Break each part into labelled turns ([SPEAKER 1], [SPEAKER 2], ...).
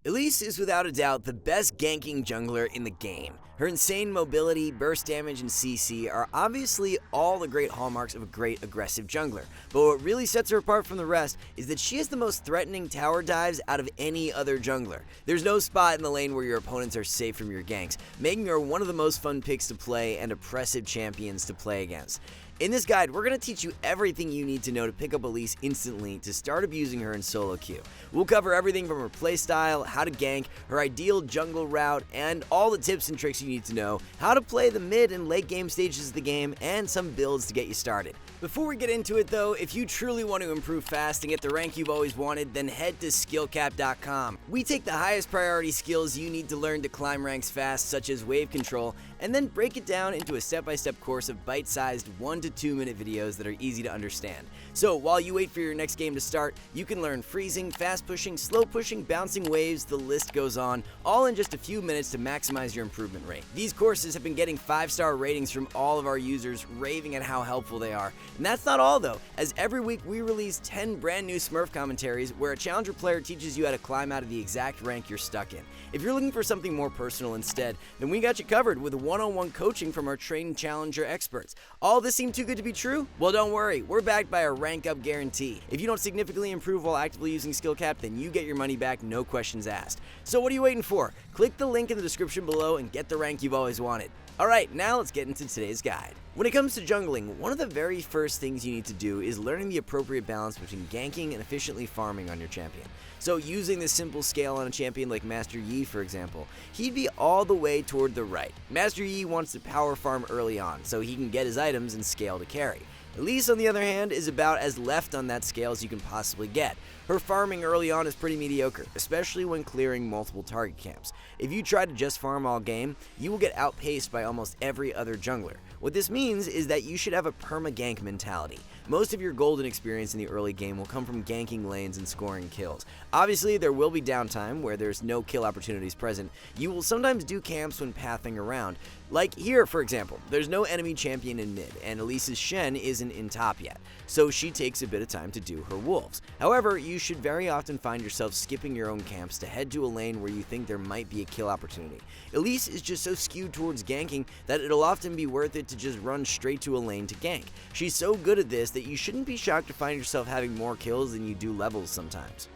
[SPEAKER 1] Elise is without a doubt the best ganking jungler in the game. Her insane mobility, burst damage, and CC are obviously all the great hallmarks of a great aggressive jungler, but what really sets her apart from the rest is that she has the most threatening tower dives out of any other jungler. There's no spot in the lane where your opponents are safe from your ganks, making her one of the most fun picks to play and oppressive champions to play against. In this guide, we're going to teach you everything you need to know to pick up Elise instantly to start abusing her in solo queue. We'll cover everything from her playstyle, how to gank, her ideal jungle route, and all the tips and tricks you need to know, how to play the mid and late game stages of the game, and some builds to get you started. Before we get into it though, if you truly want to improve fast and get the rank you've always wanted, then head to skillcap.com. We take the highest priority skills you need to learn to climb ranks fast, such as wave control, and then break it down into a step-by-step course of bite-sized 1 to 2 minute videos that are easy to understand. So while you wait for your next game to start, you can learn freezing, fast pushing, slow pushing, bouncing waves, the list goes on, all in just a few minutes to maximize your improvement rate. These courses have been getting 5-star ratings from all of our users, raving at how helpful they are. And that's not all though, as every week we release 10 brand new Smurf commentaries where a challenger player teaches you how to climb out of the exact rank you're stuck in. If you're looking for something more personal instead, then we got you covered with one-on-one coaching from our trained challenger experts. All this seemed too good to be true? Well, don't worry, we're backed by a rank up guarantee. If you don't significantly improve while actively using SkillCap, then you get your money back, no questions asked. So what are you waiting for? Click the link in the description below and get the rank you've always wanted. Alright, now let's get into today's guide. When it comes to jungling, one of the very first things you need to do is learning the appropriate balance between ganking and efficiently farming on your champion. So using this simple scale on a champion like Master Yi, for example, he'd be all the way toward the right. Master Yi wants to power farm early on so he can get his items and scale to carry. Elise, on the other hand, is about as left on that scale as you can possibly get. Her farming early on is pretty mediocre, especially when clearing multiple target camps. If you try to just farm all game, you will get outpaced by almost every other jungler. What this means is that you should have a perma-gank mentality. Most of your golden experience in the early game will come from ganking lanes and scoring kills. Obviously, there will be downtime where there's no kill opportunities present. You will sometimes do camps when pathing around. Like here, for example, there's no enemy champion in mid, and Elise's Shen isn't in top yet, so she takes a bit of time to do her wolves. However, you should very often find yourself skipping your own camps to head to a lane where you think there might be a kill opportunity. Elise is just so skewed towards ganking that it'll often be worth it to just run straight to a lane to gank. She's so good at this that you shouldn't be shocked to find yourself having more kills than you do levels sometimes.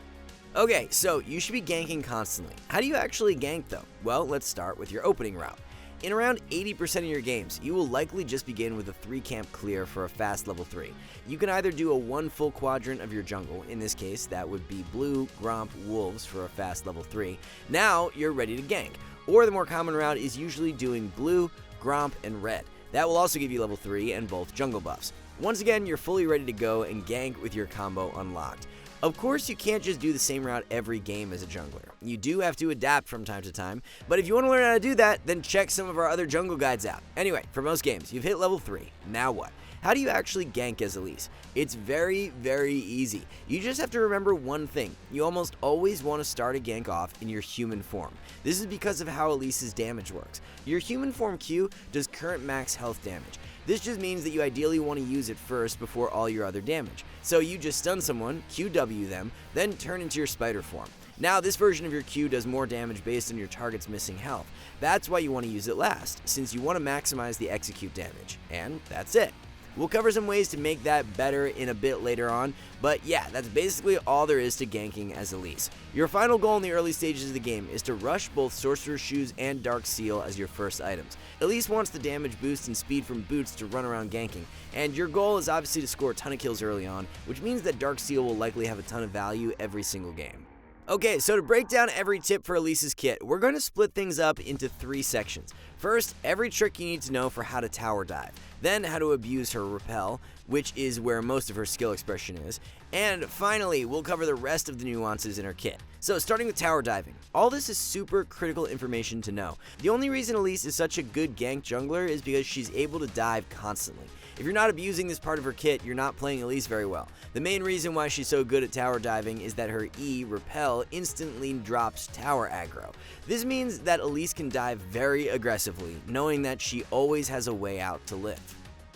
[SPEAKER 1] Okay, so you should be ganking constantly. How do you actually gank though? Well, let's start with your opening route. In around 80% of your games, you will likely just begin with a 3-camp clear for a fast level 3. You can either do a 1 full quadrant of your jungle, in this case that would be blue, gromp, wolves for a fast level 3. Now you're ready to gank. Or the more common route is usually doing blue, gromp, and red. That will also give you level 3 and both jungle buffs. Once again, you're fully ready to go and gank with your combo unlocked. Of course, you can't just do the same route every game as a jungler. You do have to adapt from time to time, but if you want to learn how to do that, then check some of our other jungle guides out. Anyway, for most games, you've hit level 3. Now what? How do you actually gank as Elise? It's very, very easy. You just have to remember one thing. You almost always want to start a gank off in your human form. This is because of how Elise's damage works. Your human form Q does current max health damage. This just means that you ideally want to use it first before all your other damage. So you just stun someone, QW them, then turn into your spider form. Now this version of your Q does more damage based on your target's missing health. That's why you want to use it last, since you want to maximize the execute damage. And that's it. We'll cover some ways to make that better in a bit later on, but yeah, that's basically all there is to ganking as Elise. Your final goal in the early stages of the game is to rush both Sorcerer's Shoes and Dark Seal as your first items. Elise wants the damage boost and speed from boots to run around ganking, and your goal is obviously to score a ton of kills early on, which means that Dark Seal will likely have a ton of value every single game. Okay, so to break down every tip for Elise's kit, we're going to split things up into 3 sections. First, every trick you need to know for how to tower dive. Then, how to abuse her Rappel, which is where most of her skill expression is. And finally, we'll cover the rest of the nuances in her kit. So starting with tower diving. All this is super critical information to know. The only reason Elise is such a good gank jungler is because she's able to dive constantly. If you're not abusing this part of her kit, you're not playing Elise very well. The main reason why she's so good at tower diving is that her E, Rappel, instantly drops tower aggro. This means that Elise can dive very aggressively, knowing that she always has a way out to live.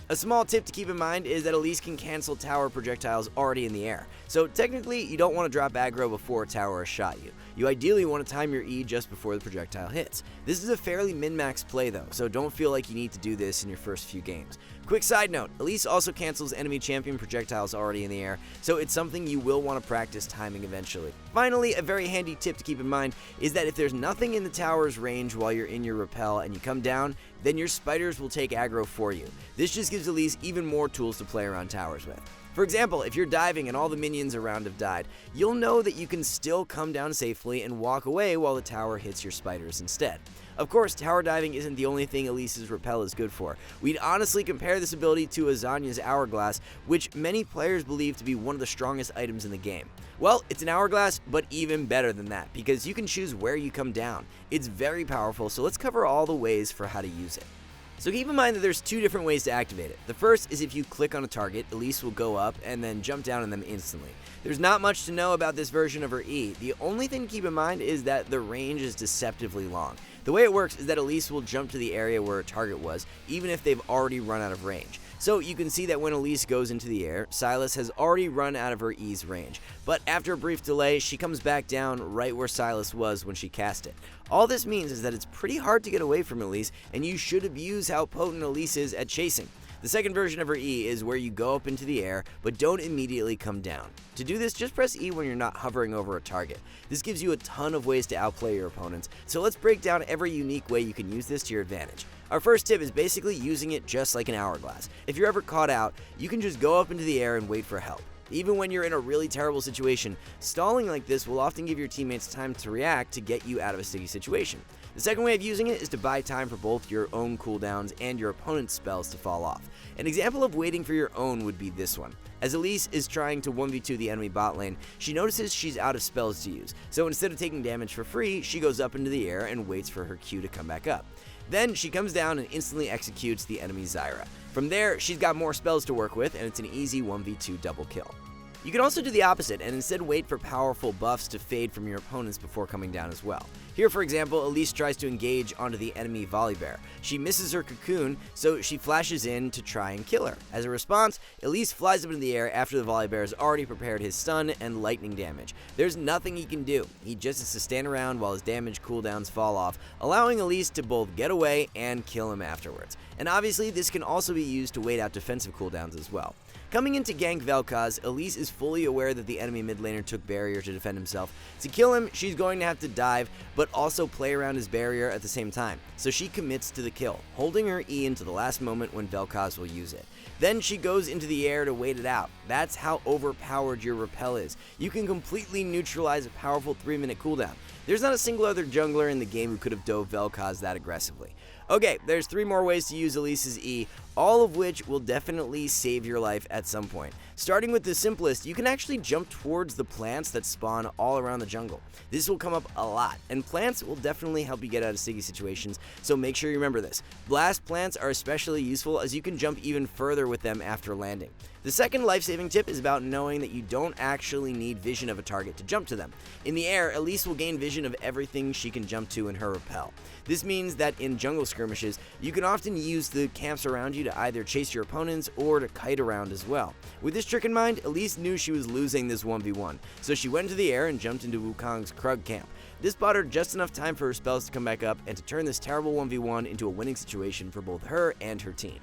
[SPEAKER 1] A small tip to keep in mind is that Elise can cancel tower projectiles already in the air, so technically you don't want to drop aggro before a tower has shot you. You ideally want to time your E just before the projectile hits. This is a fairly min-max play though, so don't feel like you need to do this in your first few games. Quick side note, Elise also cancels enemy champion projectiles already in the air, so it's something you will want to practice timing eventually. Finally, a very handy tip to keep in mind is that if there's nothing in the tower's range while you're in your rappel and you come down, then your spiders will take aggro for you. This just gives Elise even more tools to play around towers with. For example, if you're diving and all the minions around have died, you'll know that you can still come down safely and walk away while the tower hits your spiders instead. Of course, tower diving isn't the only thing Elise's Rappel is good for. We'd honestly compare this ability to Azania's Hourglass, which many players believe to be one of the strongest items in the game. Well, it's an hourglass, but even better than that, because you can choose where you come down. It's very powerful, so let's cover all the ways for how to use it. So keep in mind that there's two different ways to activate it. The first is if you click on a target, Elise will go up and then jump down on them instantly. There's not much to know about this version of her E. The only thing to keep in mind is that the range is deceptively long. The way it works is that Elise will jump to the area where a target was, even if they've already run out of range. So you can see that when Elise goes into the air, Silas has already run out of her E's range. But after a brief delay, she comes back down right where Silas was when she cast it. All this means is that it's pretty hard to get away from Elise, and you should abuse how potent Elise is at chasing. The second version of her E is where you go up into the air, but don't immediately come down. To do this, just press E when you're not hovering over a target. This gives you a ton of ways to outplay your opponents, so let's break down every unique way you can use this to your advantage. Our first tip is basically using it just like an hourglass. If you're ever caught out, you can just go up into the air and wait for help. Even when you're in a really terrible situation, stalling like this will often give your teammates time to react to get you out of a sticky situation. The second way of using it is to buy time for both your own cooldowns and your opponent's spells to fall off. An example of waiting for your own would be this one. As Elise is trying to 1v2 the enemy bot lane, she notices she's out of spells to use, so instead of taking damage for free, she goes up into the air and waits for her Q to come back up. Then she comes down and instantly executes the enemy Zyra. From there, she's got more spells to work with, and it's an easy 1v2 double kill. You can also do the opposite and instead wait for powerful buffs to fade from your opponents before coming down as well. Here, for example, Elise tries to engage onto the enemy Volibear. She misses her cocoon, so she flashes in to try and kill her. As a response, Elise flies up into the air after the Volibear has already prepared his stun and lightning damage. There's nothing he can do. He just has to stand around while his damage cooldowns fall off, allowing Elise to both get away and kill him afterwards. And obviously, this can also be used to wait out defensive cooldowns as well. Coming into gank Vel'Koz, Elise is fully aware that the enemy mid laner took barrier to defend himself. To kill him, she's going to have to dive, but also play around his barrier at the same time. So she commits to the kill, holding her E into the last moment when Vel'Koz will use it. Then she goes into the air to wait it out. That's how overpowered your Rappel is. You can completely neutralize a powerful 3-minute cooldown. There's not a single other jungler in the game who could have dove Vel'Koz that aggressively. Okay, there's 3 more ways to use Elise's E, all of which will definitely save your life at some point. Starting with the simplest, you can actually jump towards the plants that spawn all around the jungle. This will come up a lot, and plants will definitely help you get out of sticky situations, so make sure you remember this. Blast plants are especially useful as you can jump even further with them after landing. The second life-saving tip is about knowing that you don't actually need vision of a target to jump to them. In the air, Elise will gain vision of everything she can jump to in her Rappel. This means that in jungle skirmishes, you can often use the camps around you to either chase your opponents or to kite around as well. With this trick in mind, Elise knew she was losing this 1v1, so she went into the air and jumped into Wukong's Krug camp. This bought her just enough time for her spells to come back up and to turn this terrible 1v1 into a winning situation for both her and her team.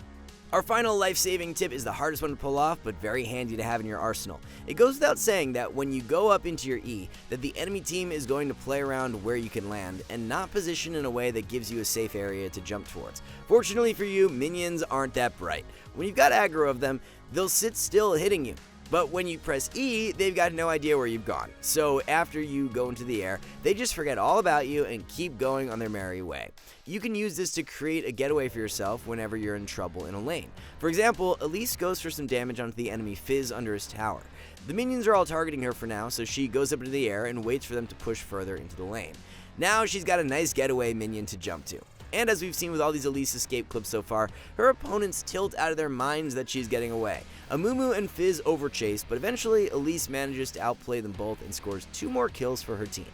[SPEAKER 1] Our final life-saving tip is the hardest one to pull off, but very handy to have in your arsenal. It goes without saying that when you go up into your E, that the enemy team is going to play around where you can land, and not position in a way that gives you a safe area to jump towards. Fortunately for you, minions aren't that bright. When you've got aggro of them, they'll sit still hitting you. But when you press E, they've got no idea where you've gone. So after you go into the air, they just forget all about you and keep going on their merry way. You can use this to create a getaway for yourself whenever you're in trouble in a lane. For example, Elise goes for some damage onto the enemy Fizz under his tower. The minions are all targeting her for now, so she goes up into the air and waits for them to push further into the lane. Now she's got a nice getaway minion to jump to. And as we've seen with all these Elise escape clips so far, her opponents tilt out of their minds that she's getting away. Amumu and Fizz overchase, but eventually Elise manages to outplay them both and scores 2 more kills for her team.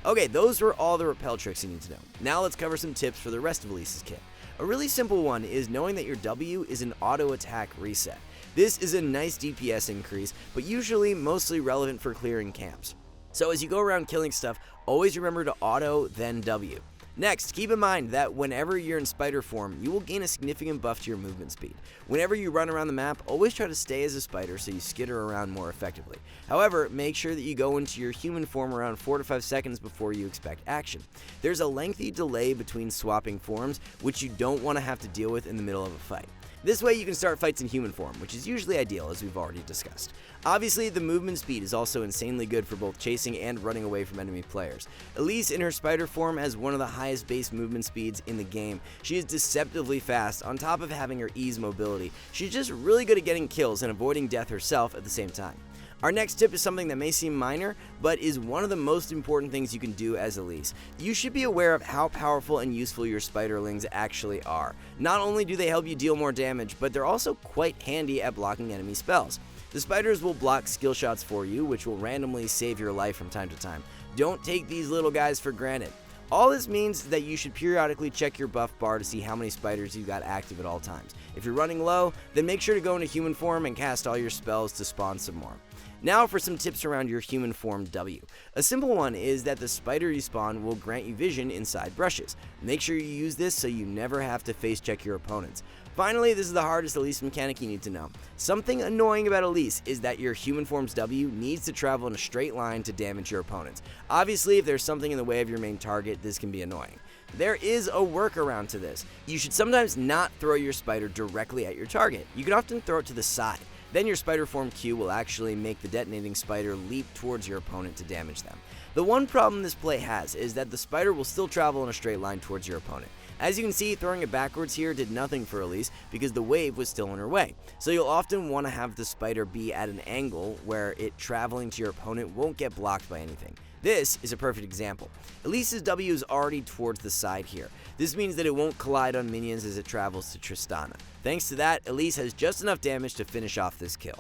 [SPEAKER 1] Okay, those were all the Rappel tricks you need to know. Now let's cover some tips for the rest of Elise's kit. A really simple one is knowing that your W is an auto attack reset. This is a nice DPS increase, but usually mostly relevant for clearing camps. So as you go around killing stuff, always remember to auto, then W. Next, keep in mind that whenever you're in spider form, you will gain a significant buff to your movement speed. Whenever you run around the map, always try to stay as a spider so you skitter around more effectively. However, make sure that you go into your human form around 4 to 5 seconds before you expect action. There's a lengthy delay between swapping forms, which you don't want to have to deal with in the middle of a fight. This way you can start fights in human form, which is usually ideal, as we've already discussed. Obviously, the movement speed is also insanely good for both chasing and running away from enemy players. Elise in her spider form has one of the highest base movement speeds in the game. She is deceptively fast. On top of having her ease mobility, she's just really good at getting kills and avoiding death herself at the same time. Our next tip is something that may seem minor, but is one of the most important things you can do as Elise. You should be aware of how powerful and useful your spiderlings actually are. Not only do they help you deal more damage, but they're also quite handy at blocking enemy spells. The spiders will block skill shots for you, which will randomly save your life from time to time. Don't take these little guys for granted. All this means that you should periodically check your buff bar to see how many spiders you got active at all times. If you're running low, then make sure to go into human form and cast all your spells to spawn some more. Now for some tips around your human form W. A simple one is that the spider you spawn will grant you vision inside brushes. Make sure you use this so you never have to face check your opponents. Finally, this is the hardest Elise mechanic you need to know. Something annoying about Elise is that your human form's W needs to travel in a straight line to damage your opponents. Obviously, if there's something in the way of your main target, this can be annoying. There is a workaround to this. You should sometimes not throw your spider directly at your target. You can often throw it to the side. Then your spider form Q will actually make the detonating spider leap towards your opponent to damage them. The one problem this play has is that the spider will still travel in a straight line towards your opponent. As you can see, throwing it backwards here did nothing for Elise because the wave was still in her way. So you'll often want to have the spider be at an angle where it traveling to your opponent won't get blocked by anything. This is a perfect example. Elise's W is already towards the side here. This means that it won't collide on minions as it travels to Tristana. Thanks to that, Elise has just enough damage to finish off this kill.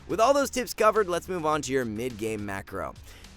[SPEAKER 1] With all those tips covered, let's move on to your mid-game macro.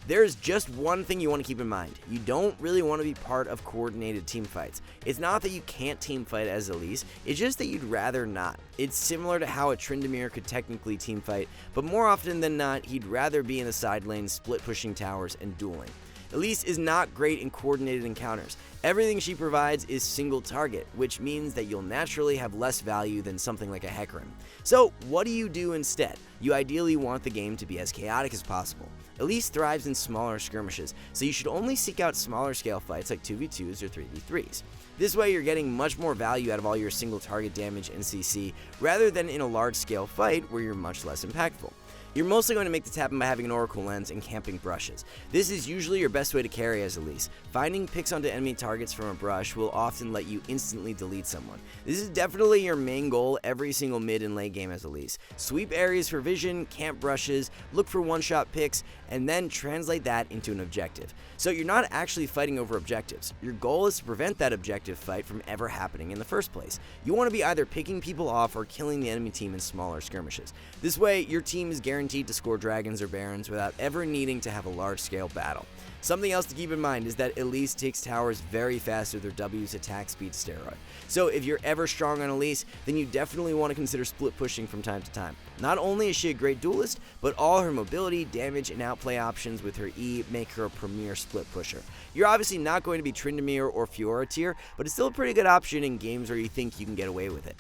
[SPEAKER 1] There's just one thing you want to keep in mind. You don't really want to be part of coordinated team fights. It's not that you can't team fight as Elise, it's just that you'd rather not. It's similar to how a Tryndamere could technically team fight, but more often than not, he'd rather be in the side lane split pushing towers and dueling. Elise is not great in coordinated encounters. Everything she provides is single target, which means that you'll naturally have less value than something like a Hecarim. So what do you do instead? You ideally want the game to be as chaotic as possible. Elise thrives in smaller skirmishes, so you should only seek out smaller scale fights like 2v2s or 3v3s. This way you're getting much more value out of all your single target damage and CC, rather than in a large scale fight where you're much less impactful. You're mostly going to make this happen by having an Oracle Lens and camping brushes. This is usually your best way to carry as Elise. Finding picks onto enemy targets from a brush will often let you instantly delete someone. This is definitely your main goal every single mid and late game as Elise. Sweep areas for vision, camp brushes, look for one-shot picks, and then translate that into an objective. So you're not actually fighting over objectives. Your goal is to prevent that objective fight from ever happening in the first place. You want to be either picking people off or killing the enemy team in smaller skirmishes. This way, your team is guaranteed to score dragons or barons without ever needing to have a large-scale battle. Something else to keep in mind is that Elise takes towers very fast with her W's attack speed steroid. So if you're ever strong on Elise, then you definitely want to consider split pushing from time to time. Not only is she a great duelist, but all her mobility, damage, and outplay options with her E make her a premier split pusher. You're obviously not going to be Tryndamere or Fiora tier, but it's still a pretty good option in games where you think you can get away with it.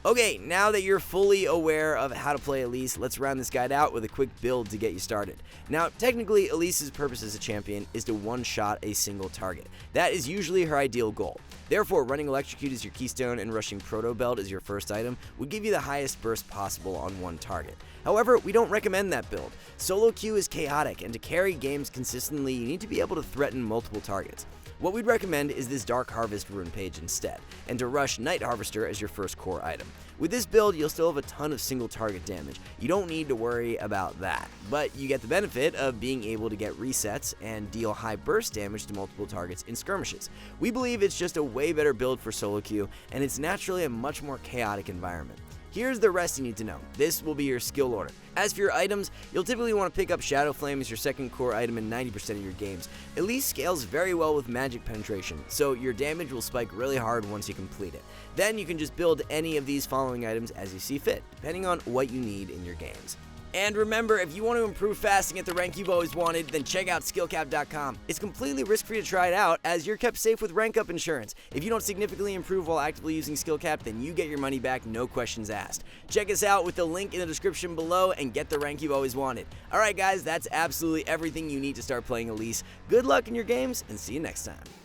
[SPEAKER 1] Okay, now that you're fully aware of how to play Elise, let's round this guide out with a quick build to get you started. Now, technically, Elise's purpose as a champion is to one-shot a single target. That is usually her ideal goal. Therefore, running Electrocute as your keystone and rushing Proto Belt as your first item would give you the highest burst possible on one target. However, we don't recommend that build. Solo Q is chaotic, and to carry games consistently, you need to be able to threaten multiple targets. What we'd recommend is this Dark Harvest rune page instead, and to rush Night Harvester as your first core item. With this build, you'll still have a ton of single target damage. You don't need to worry about that, but you get the benefit of being able to get resets and deal high burst damage to multiple targets in skirmishes. We believe it's just a way better build for solo queue, and it's naturally a much more chaotic environment. Here's the rest you need to know. This will be your skill order. As for your items, you'll typically want to pick up Shadow Flame as your second core item in 90% of your games. Elise scales very well with magic penetration, so your damage will spike really hard once you complete it. Then you can just build any of these following items as you see fit, depending on what you need in your games. And remember, if you want to improve fast and get the rank you've always wanted, then check out skillcap.com. It's completely risk-free to try it out, as you're kept safe with rank up insurance. If you don't significantly improve while actively using skillcap, then you get your money back, no questions asked. Check us out with the link in the description below and get the rank you've always wanted. Alright guys, that's absolutely everything you need to start playing Elise. Good luck in your games, and see you next time.